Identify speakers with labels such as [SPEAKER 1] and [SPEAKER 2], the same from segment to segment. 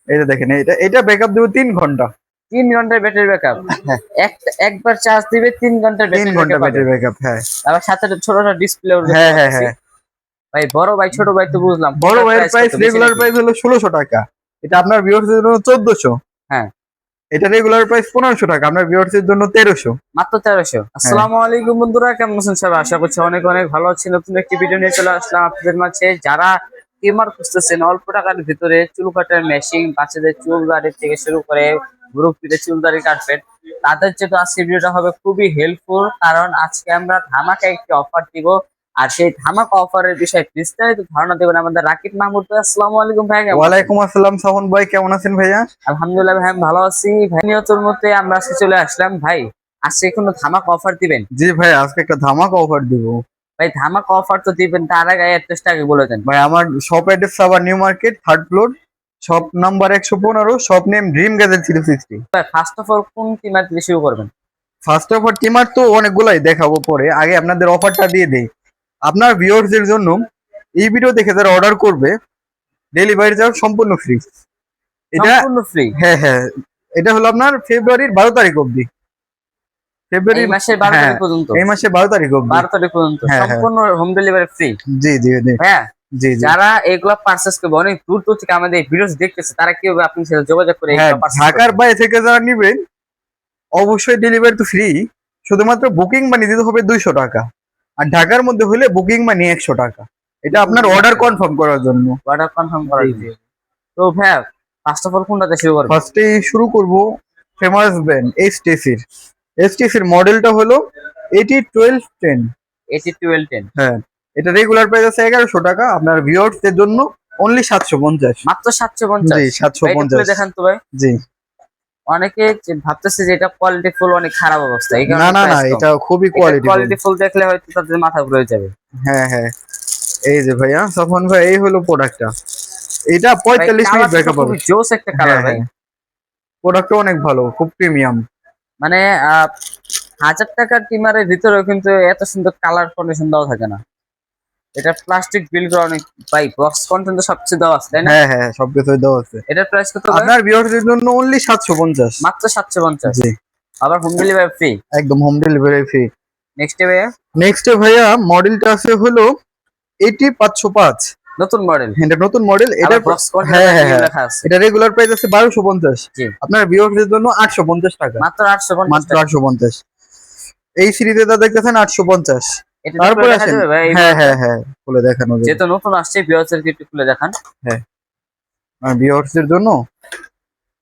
[SPEAKER 1] এই যে দেখেন, এটা ব্যাকআপ দেবো 3 ঘন্টা।
[SPEAKER 2] 3 ঘন্টার ব্যাটারি ব্যাকআপ।
[SPEAKER 1] হ্যাঁ,
[SPEAKER 2] একবার চার্জ দিবে 3 ঘন্টার
[SPEAKER 1] 3
[SPEAKER 2] ব্যাটারি
[SPEAKER 1] ঘন্টা
[SPEAKER 2] ব্যাকআপ পাবে।
[SPEAKER 1] Battery backup. হ্যাঁ
[SPEAKER 2] আবার সাথে ছোটটা ডিসপ্লেও দেখতে
[SPEAKER 1] হ্যাঁ হ্যাঁ
[SPEAKER 2] পাচ্ছি।
[SPEAKER 1] হ্যাঁ।
[SPEAKER 2] ভাই বড় ভাই ছোট ভাই তো বুঝলাম,
[SPEAKER 1] বড়
[SPEAKER 2] কোনটার
[SPEAKER 1] ভাইয়ের
[SPEAKER 2] প্রাইস
[SPEAKER 1] প্রাইস
[SPEAKER 2] কত বেশি
[SPEAKER 1] রেগুলার
[SPEAKER 2] নাকি?
[SPEAKER 1] প্রাইস হলো 1600 টাকা। এটা আপনার ভিউয়ার্সদের জন্য 1400।
[SPEAKER 2] হ্যাঁ,
[SPEAKER 1] এটা রেগুলার প্রাইস 1500 টাকা, আপনার ভিউয়ার্সদের জন্য 1300।
[SPEAKER 2] মাত্র 1300।
[SPEAKER 1] হ্যাঁ
[SPEAKER 2] আসসালামু আলাইকুম বন্ধুরা, কেমন আছেন সবাই? আশা করছি অনেক অনেক ভালো আছেন। নতুন একটি ভিডিও নিয়ে চলে আসলাম আপনাদের মাঝে। যারা ট্রিমার খুঁজতেছেন অল্প টাকার ভিতরে, চুল কাটার মেশিন, বাচ্চাদের চুল দাড়ি থেকে শুরু করে মুরব্বিদের চুল দাড়ি কাটবেন, তাদের জন্য আজকে ভিডিওটা হবে খুবই হেল্পফুল। কারণ আজকে আমরা ধামাকা একটি অফার দিব। আর সেই ধামাকা অফারের বিষয়ে বিস্তারিত ধারণা দেবেন আমাদের রাকিব মাহমুদ ভাই। আসসালামু আলাইকুম ভাই, কেমন আছেন?
[SPEAKER 1] ওয়ালাইকুম আসসালাম সাহন ভাই, কেমন আছেন ভাইয়া?
[SPEAKER 2] আলহামদুলিল্লাহ ভাই, আমি ভালো আছি ভাই। নিয়তের মধ্যে আমরা আজকে চলে আসলাম ভাই। আজকে কোনো ধামাকা অফার দিবেন?
[SPEAKER 1] জি ভাই, আজকে একটা ধামাকা অফার দিব।
[SPEAKER 2] ভাই ধামাকা অফার তো দিবেন, তার আগে অ্যাড্রেসটা আগে বলে দেন।
[SPEAKER 1] ভাই আমার shop address Savar new market, 3rd floor, shop number 115, shop name dream gadget 360।
[SPEAKER 2] ভাই ফার্স্ট অফ অল কোন টিমার দিয়ে শুরু করবেন?
[SPEAKER 1] ফার্স্ট অফার টিমার তো অনেকগুলাই দেখাবো, পরে আগে আপনাদের অফারটা দিয়ে দেই। আপনার ভিউয়ার্সদের জন্য এই ভিডিও দেখে যারা অর্ডার করবে, ডেলিভারি চার্জ সম্পূর্ণ ফ্রি। এটা
[SPEAKER 2] সম্পূর্ণ ফ্রি?
[SPEAKER 1] হ্যাঁ হ্যাঁ, এটা হলো আপনার ফেব্রুয়ারির 12 তারিখ অবধি। ফেব্রুয়ারি,
[SPEAKER 2] এই মাসের 12
[SPEAKER 1] হ্যাঁ
[SPEAKER 2] তারিখ পর্যন্ত?
[SPEAKER 1] এই মাসে 12 তারিখ অবধি।
[SPEAKER 2] 12 তারিখ পর্যন্ত
[SPEAKER 1] হ্যাঁ হ্যাঁ,
[SPEAKER 2] সম্পূর্ণ হোম ডেলিভারি ফ্রি?
[SPEAKER 1] জি জি জি
[SPEAKER 2] হ্যাঁ।
[SPEAKER 1] জি জি।
[SPEAKER 2] যারা এগুলা পারচেজ করবে, অনেক দূর দূর থেকে আমাদের ভিডিওস দেখতেছে, তারা কিভাবে আপনার সাথে যোগাযোগ করে
[SPEAKER 1] হ্যাঁ,
[SPEAKER 2] এগুলা পারচেজ
[SPEAKER 1] ঢাকার
[SPEAKER 2] করবে?
[SPEAKER 1] বাইরে থেকে যারা নিবেন অবশ্যই ডেলিভারি তো ফ্রি, শুধুমাত্র বুকিং মানি দিতে হবে 200 টাকা। আর ঢাকার মধ্যে হলে বুকিং মানি 100 টাকা। এটা আপনার অর্ডার কনফার্ম করার জন্য।
[SPEAKER 2] অর্ডার কনফার্ম করার
[SPEAKER 1] জি
[SPEAKER 2] জন্য।
[SPEAKER 1] জি।
[SPEAKER 2] তো ভাই ফার্স্ট অফ অল কোনটাতে শুরু করবেন?
[SPEAKER 1] ফার্স্টে শুরু করব ফেমাস ব্র্যান্ড এইচটিসির। এইচটিসির মডেলটা হলো 801210।
[SPEAKER 2] 801210?
[SPEAKER 1] হ্যাঁ, এটা রেগুলার প্রাইস আছে 1100 টাকা, আপনার ভিউয়ার্স এর জন্য অনলি 750।
[SPEAKER 2] মাত্র 750?
[SPEAKER 1] জি
[SPEAKER 2] ভাই এটা খুলে
[SPEAKER 1] 750।
[SPEAKER 2] দেখান তো ভাই।
[SPEAKER 1] জি,
[SPEAKER 2] অনেকে ভাবতেছে যে এটা কোয়ালিটি ফুল অনেক খারাপ অবস্থা, এই
[SPEAKER 1] না
[SPEAKER 2] কারণে
[SPEAKER 1] না না,
[SPEAKER 2] প্রাইস কম।
[SPEAKER 1] এটা খুবই কোয়ালিটি।
[SPEAKER 2] কোয়ালিটি ফুল দেখলে হয়তো তাদের মাথা ঘুরে যাবে।
[SPEAKER 1] হ্যাঁ হ্যাঁ, এই যে ভাইয়া সাফন ভাই, এই হলো প্রোডাক্টটা। এটা
[SPEAKER 2] ভাই
[SPEAKER 1] 45 মিনিট
[SPEAKER 2] কালারটা তো
[SPEAKER 1] ব্যাকআপ হবে।
[SPEAKER 2] খুবই জোস একটা
[SPEAKER 1] হ্যাঁ
[SPEAKER 2] কালার ভাই।
[SPEAKER 1] হ্যাঁ, প্রোডাক্টটা অনেক ভালো, খুব প্রিমিয়াম।
[SPEAKER 2] মানে 1000 টাকার টিমারের ভিতরেও কিন্তু এত সুন্দর কালার কন্ডিশন দেওয়া থাকে না। এটা প্লাস্টিক বিল করা অনেক। ভাই বক্স কন্টেন্ট তো সবচেয়ে দেওয়া আছে, তাই না?
[SPEAKER 1] হ্যাঁ হ্যাঁ, সবকিছু দেওয়া আছে।
[SPEAKER 2] এটার প্রাইস কত ভাই?
[SPEAKER 1] আপনার ভিউয়ারদের জন্য অনলি 750।
[SPEAKER 2] মাত্র 750?
[SPEAKER 1] জি,
[SPEAKER 2] আবার হোম ডেলিভারি ফ্রি?
[SPEAKER 1] একদম হোম ডেলিভারি ফ্রি।
[SPEAKER 2] নেক্সট ভাইয়া?
[SPEAKER 1] নেক্সট ভাইয়া মডেলটা আছে হলো 80505।
[SPEAKER 2] নতুন মডেল?
[SPEAKER 1] এটা নতুন মডেল। এটা
[SPEAKER 2] আবার বক্স
[SPEAKER 1] হ্যাঁ
[SPEAKER 2] কন্টেন্ট
[SPEAKER 1] হ্যাঁ হ্যাঁ,
[SPEAKER 2] লেখা আছে?
[SPEAKER 1] এটা রেগুলার প্রাইস আছে 1250।
[SPEAKER 2] জি।
[SPEAKER 1] আপনার ভিউয়ারদের জন্য 850 টাকা।
[SPEAKER 2] মাত্র 850
[SPEAKER 1] মাত্র
[SPEAKER 2] টাকা?
[SPEAKER 1] 850। এই সিরিজে যা দেখতেছেন 850।
[SPEAKER 2] এটা তো খুলে
[SPEAKER 1] তারপরে
[SPEAKER 2] দেখা
[SPEAKER 1] আসেন,
[SPEAKER 2] যাবে ভাই এই
[SPEAKER 1] হ্যাঁ
[SPEAKER 2] মডেলটা?
[SPEAKER 1] হ্যাঁ হ্যাঁ, খুলে দেখানো যাবে।
[SPEAKER 2] যেহেতু নতুন আসছে, ভিউয়ার্সদের একটু খুলে দেখান।
[SPEAKER 1] হ্যাঁ, আর ভিউয়ার্সদের জন্য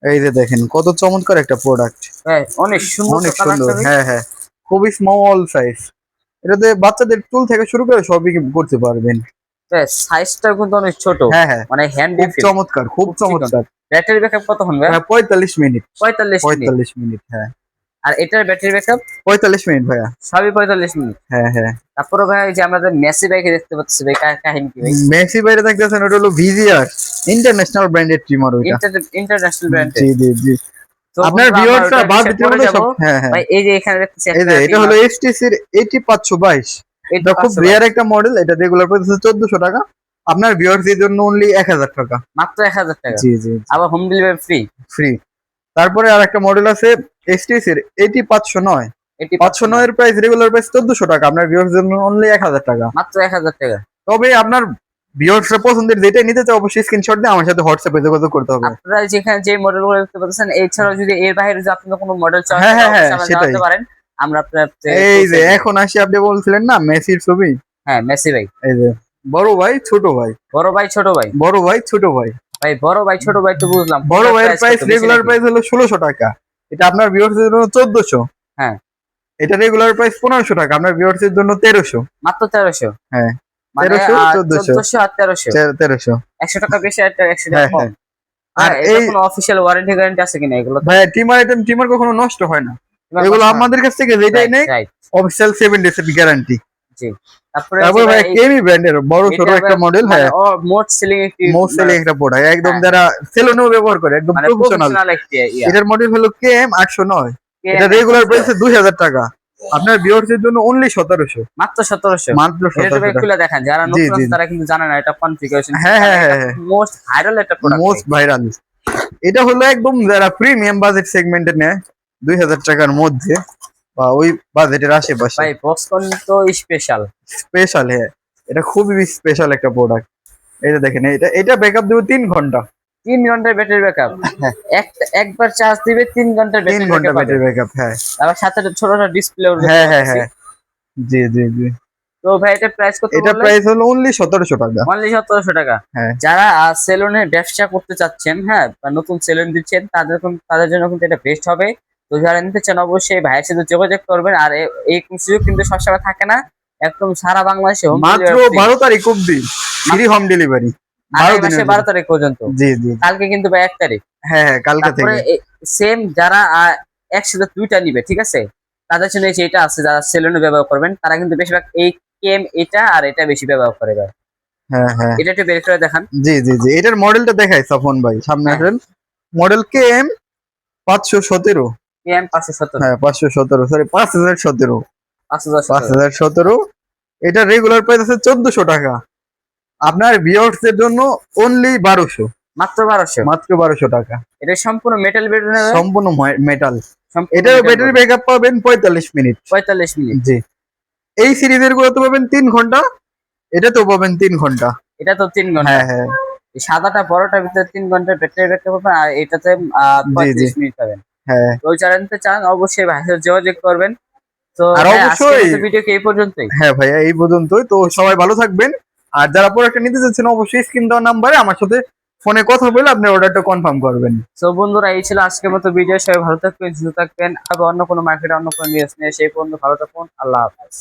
[SPEAKER 1] এই যে দেখেন কত চমৎকার একটা প্রোডাক্ট।
[SPEAKER 2] ভাই অনেক সুন্দর
[SPEAKER 1] অনেক সুন্দর,
[SPEAKER 2] কালারটা ভাই।
[SPEAKER 1] হ্যাঁ হ্যাঁ, খুবই স্মল সাইজ। এটাতে বাচ্চাদের চুল থেকে শুরু করে সবই করতে পারবেন।
[SPEAKER 2] সাইজটা কিন্তু অনেক ছোট,
[SPEAKER 1] হ্যাঁ হ্যাঁ,
[SPEAKER 2] মানে হ্যান্ডি
[SPEAKER 1] খুব
[SPEAKER 2] ফিল।
[SPEAKER 1] চমৎকার, খুব
[SPEAKER 2] খুব চিকন।
[SPEAKER 1] চমৎকার।
[SPEAKER 2] ব্যাটারি ব্যাকআপ কতক্ষণ ভাই?
[SPEAKER 1] 45 মিনিট।
[SPEAKER 2] 45 মিনিট?
[SPEAKER 1] 45 মিনিট, হ্যাঁ।
[SPEAKER 2] আর এটার ব্যাটারি ব্যাকআপ?
[SPEAKER 1] 45 মিনিট ভাইয়া।
[SPEAKER 2] সবই 45 মিনিট?
[SPEAKER 1] হ্যাঁ হ্যাঁ।
[SPEAKER 2] তারপরে ভাই এই যে আমাদের মেসি বাইকে দেখতে পাচ্ছি ভাই, কাহিনী কি ভাই?
[SPEAKER 1] মেসি বাইরে দেখতেছেন, ওটা হলো ভিজিআর, ইন্টারন্যাশনাল ব্র্যান্ডেড ট্রিমার ওইটা।
[SPEAKER 2] ইন্টারন্যাশনাল ব্র্যান্ডের?
[SPEAKER 1] জি জি জি।
[SPEAKER 2] তো
[SPEAKER 1] আপনার
[SPEAKER 2] বন্ধুরা, আমরা
[SPEAKER 1] ভিউয়ার্সরা
[SPEAKER 2] ওটার
[SPEAKER 1] বাদ
[SPEAKER 2] বিষয়ে
[SPEAKER 1] দিতে
[SPEAKER 2] পরে
[SPEAKER 1] হলে
[SPEAKER 2] যাবো।
[SPEAKER 1] সব, হ্যাঁ হ্যাঁ,
[SPEAKER 2] ভাই এই যে এখানে দেখতেছি
[SPEAKER 1] এই যে
[SPEAKER 2] একটা
[SPEAKER 1] এটা হলো এইচটিসির 80522। এটা খুব
[SPEAKER 2] 85
[SPEAKER 1] রেয়ার একটা মডেল। এটা রেগুলার প্রাইস 1400 টাকা, আপনার ভিউয়ার্সদের জন্য অনলি 1000 টাকা।
[SPEAKER 2] মাত্র 1000 টাকা?
[SPEAKER 1] জি জি,
[SPEAKER 2] আবার হোম ডেলিভারি ফ্রি?
[SPEAKER 1] ফ্রি। তারপরে আর একটা মডেল আছে এইচটিসির 80509।
[SPEAKER 2] এটি
[SPEAKER 1] 509 এর প্রাইস রেগুলার প্রাইস 1400 টাকা, আপনার ভিউয়ার্সদের জন্য অনলি 1000 টাকা।
[SPEAKER 2] মাত্র 1000 টাকা?
[SPEAKER 1] তবে আপনার ভিউয়ার্সরা পছন্দের যেটা নিতে চায় অবশ্যই স্ক্রিনশট দিয়ে আমার সাথে হোয়াটসঅ্যাপে যোগাযোগ করতে হবে।
[SPEAKER 2] আপনারা যেখানে যে মডেলগুলো দেখতে পাচ্ছেন, এছাড়াও যদি এর বাইরে যদি আপনাদের কোনো মডেল চয়েস
[SPEAKER 1] হ্যাঁ হ্যাঁ হ্যাঁ,
[SPEAKER 2] জানাতে
[SPEAKER 1] সেটাই।
[SPEAKER 2] পারেন, আমরা আপনার
[SPEAKER 1] এই যে এখন আসি, আপনি বলছিলেন না মেসির ছবি।
[SPEAKER 2] হ্যাঁ মেসি ভাই।
[SPEAKER 1] এই যে বড় ভাই ছোট ভাই,
[SPEAKER 2] বড় ভাই ছোট ভাই?
[SPEAKER 1] বড় ভাই ছোট ভাই।
[SPEAKER 2] ভাই বড় ভাই ছোট ভাই তো বুঝলাম,
[SPEAKER 1] বড়
[SPEAKER 2] কোনটার
[SPEAKER 1] ভাইয়ের প্রাইস
[SPEAKER 2] কত বেশি
[SPEAKER 1] রেগুলার
[SPEAKER 2] নাকি?
[SPEAKER 1] প্রাইস হলো 1600 টাকা, এটা আপনার ভিউয়ার্সদের জন্য 1400।
[SPEAKER 2] হ্যাঁ।
[SPEAKER 1] এটা রেগুলার প্রাইস 1500 টাকা, আপনার ভিউয়ার্সদের জন্য 1300।
[SPEAKER 2] মাত্র 1300?
[SPEAKER 1] হ্যাঁ,
[SPEAKER 2] মানে
[SPEAKER 1] 1300 1400
[SPEAKER 2] 1400 আর 1300?
[SPEAKER 1] 1300।
[SPEAKER 2] 100 টাকা বেশি আর 100 টাকা
[SPEAKER 1] হ্যাঁ
[SPEAKER 2] কম?
[SPEAKER 1] হ্যাঁ।
[SPEAKER 2] আর
[SPEAKER 1] আর
[SPEAKER 2] এটা
[SPEAKER 1] এই
[SPEAKER 2] কোনো অফিশিয়াল ওয়ারেন্টি গ্যারান্টি আছে কিনা এগুলো?
[SPEAKER 1] ভাই টিমার আইটেম, টিমার কখনো নষ্ট হয় না। এগুলো আমাদের কাছ থেকে যেটাই নেই
[SPEAKER 2] রাইট।
[SPEAKER 1] Official 7 days guarantee.
[SPEAKER 2] জি। তারপরে
[SPEAKER 1] তারপর ভাই কেমি ব্র্যান্ডের বড় ছোট একটা মডেল, হ্যাঁ,
[SPEAKER 2] মোস্ট সেলিং একটি,
[SPEAKER 1] মোস্ট সেলিং একটা প্রোডাক্ট, একদম যারা সেলুনেও ব্যবহার করে, একদম
[SPEAKER 2] মানে
[SPEAKER 1] প্রফেশনাল।
[SPEAKER 2] প্রফেশনাল একটি ইয়া।
[SPEAKER 1] এটার মডেল হলো কেএম 809। এটা রেগুলার প্রাইস 2000 টাকা, আপনার ভিউয়ার্সদের জন্য অনলি 1700।
[SPEAKER 2] মাত্র 1700?
[SPEAKER 1] মাত্র
[SPEAKER 2] এটা
[SPEAKER 1] 1700
[SPEAKER 2] ভাই
[SPEAKER 1] টাকা।
[SPEAKER 2] খুলে দেখান, যারা
[SPEAKER 1] জি
[SPEAKER 2] নতুন
[SPEAKER 1] জি,
[SPEAKER 2] আছে তারা কিন্তু জানে না এটা কনফিগারেশন।
[SPEAKER 1] হ্যাঁ হ্যাঁ হ্যাঁ,
[SPEAKER 2] মোস্ট ভাইরাল একটা প্রোডাক্ট।
[SPEAKER 1] Most viral. এটা হলো একদম যারা প্রিমিয়াম বাজেট সেগমেন্টে নেয় 2000 টাকার মধ্যে বা ওই বাজেটের আশেপাশে।
[SPEAKER 2] ভাই বক্সকন তো স্পেশাল।
[SPEAKER 1] স্পেশাল, হ্যাঁ এটা খুবই স্পেশাল একটা প্রোডাক্ট। এটা দেখেন, এটা ব্যাকআপ দেবে 3 ঘন্টা।
[SPEAKER 2] 3 ঘন্টার ব্যাটারি ব্যাকআপ।
[SPEAKER 1] হ্যাঁ,
[SPEAKER 2] একবার চার্জ দিবে 3 ঘন্টার
[SPEAKER 1] 3
[SPEAKER 2] ব্যাটারি
[SPEAKER 1] ঘন্টা
[SPEAKER 2] ব্যাকআপ।
[SPEAKER 1] ব্যাটারি ব্যাকআপ, হ্যাঁ।
[SPEAKER 2] আবার সাথে ছোট ছোট ডিসপ্লে।
[SPEAKER 1] হ্যাঁ হ্যাঁ হ্যাঁ, জি জি জি।
[SPEAKER 2] তো ভাই এটা প্রাইস কত
[SPEAKER 1] এটা
[SPEAKER 2] বললেন?
[SPEAKER 1] প্রাইস হলো অনলি 1700 টাকা।
[SPEAKER 2] অনলি 1700 টাকা।
[SPEAKER 1] হ্যাঁ
[SPEAKER 2] যারা সেলুনের ব্যবসা করতে চাচ্ছেন, হ্যাঁ, বা নতুন সেলুন দিচ্ছেন, তাদের জন্য কিন্তু এটা বেস্ট হবে। তো যারা নিতে চান অবশ্যই ভাইয়ের সাথে যোগাযোগ করবেন। আর এই সুযোগ কিন্তু সবসময় থাকে না, একদম সারা বাংলাদেশে হোম
[SPEAKER 1] মাত্র
[SPEAKER 2] ডেলিভারি।
[SPEAKER 1] 12 তারিখ অবধি ফ্রি হোম ডেলিভারি। 12
[SPEAKER 2] মাসে
[SPEAKER 1] দিনের
[SPEAKER 2] 12 তারিখ পর্যন্ত।
[SPEAKER 1] জি জি।
[SPEAKER 2] কালকে কিন্তু ভাই 1 তারিখ।
[SPEAKER 1] হ্যাঁ হ্যাঁ, কালকে
[SPEAKER 2] তারপরে
[SPEAKER 1] থেকে।
[SPEAKER 2] সেম যারা একসাথে দুইটা নিবে, ঠিক আছে, তাদের জন্য এই যে এটা আছে, যারা সেলুনে ব্যবহার করবেন তারা কিন্তু বেশিরভাগ এই কেম এটা আর এটা বেশি ব্যবহার করে ভাই।
[SPEAKER 1] হ্যাঁ হ্যাঁ,
[SPEAKER 2] এটা একটু বের করে দেখান।
[SPEAKER 1] জি জি জি। এটার মডেলটা দেখাই সাফন ভাই, সামনে
[SPEAKER 2] হ্যাঁ।
[SPEAKER 1] আসেন। Model KM 517।
[SPEAKER 2] কেম 517।
[SPEAKER 1] হ্যাঁ 517, সরি 5017।
[SPEAKER 2] 5017।
[SPEAKER 1] 5017। এটা রেগুলার প্রাইস আছে 1400 টাকা। আপনার ভিউয়ার্স এর জন্য অনলি 1200।
[SPEAKER 2] মাত্র 1200।
[SPEAKER 1] মাত্র 1200 টাকা।
[SPEAKER 2] এটা সম্পূর্ণ মেটাল বেড নেবে।
[SPEAKER 1] সম্পূর্ণ মেটাল।
[SPEAKER 2] সম্পূর্ণ
[SPEAKER 1] এটার
[SPEAKER 2] metal
[SPEAKER 1] ব্যাটারি
[SPEAKER 2] body।
[SPEAKER 1] ব্যাকআপ পাবেন 45 মিনিট।
[SPEAKER 2] 45 মিনিট।
[SPEAKER 1] জি। এই সিরিজের গুলোতে পাবেন 3 ঘন্টা, এটা তো পাবেন 3 ঘন্টা।
[SPEAKER 2] এটা তো 3 ঘন্টা।
[SPEAKER 1] হ্যাঁ হ্যাঁ,
[SPEAKER 2] এই সাদাটা বড়টার ভিতরে 3 ঘন্টার ব্যাটারি ব্যাকআপ পাবেন, আর এটাতে
[SPEAKER 1] জি জি
[SPEAKER 2] 35 মিনিট পাবেন।
[SPEAKER 1] হ্যাঁ।
[SPEAKER 2] তো ওই চ্যানেলতে চান অবশ্যই ভাইয়ের সাথে যোগাযোগ করবেন। তো
[SPEAKER 1] আর
[SPEAKER 2] ভাই, আজকের
[SPEAKER 1] অবশ্যই,
[SPEAKER 2] মতো ভিডিও কি এই পর্যন্তই?
[SPEAKER 1] হ্যাঁ ভাইয়া এই পর্যন্তই। তো সবাই ভালো থাকবেন। আর যারা প্রোডাক্টটা নিতে চাচ্ছেন অবশ্যই স্ক্রিন দেওয়া নাম্বারে আমার সাথে ফোনে কথা বলে আপনি অর্ডারটা কনফার্ম করবেন।
[SPEAKER 2] তো বন্ধুরা, এই ছিল আজকের মতো ভিডিও। সবাই ভালো থাকবেন, সুস্থ থাকবেন। আবার অন্য কোনো মার্কেটে অন্য কোনো নিউজ নিয়ে সেই পর্যন্ত ভালো থাকুন। আল্লাহ হাফেজ।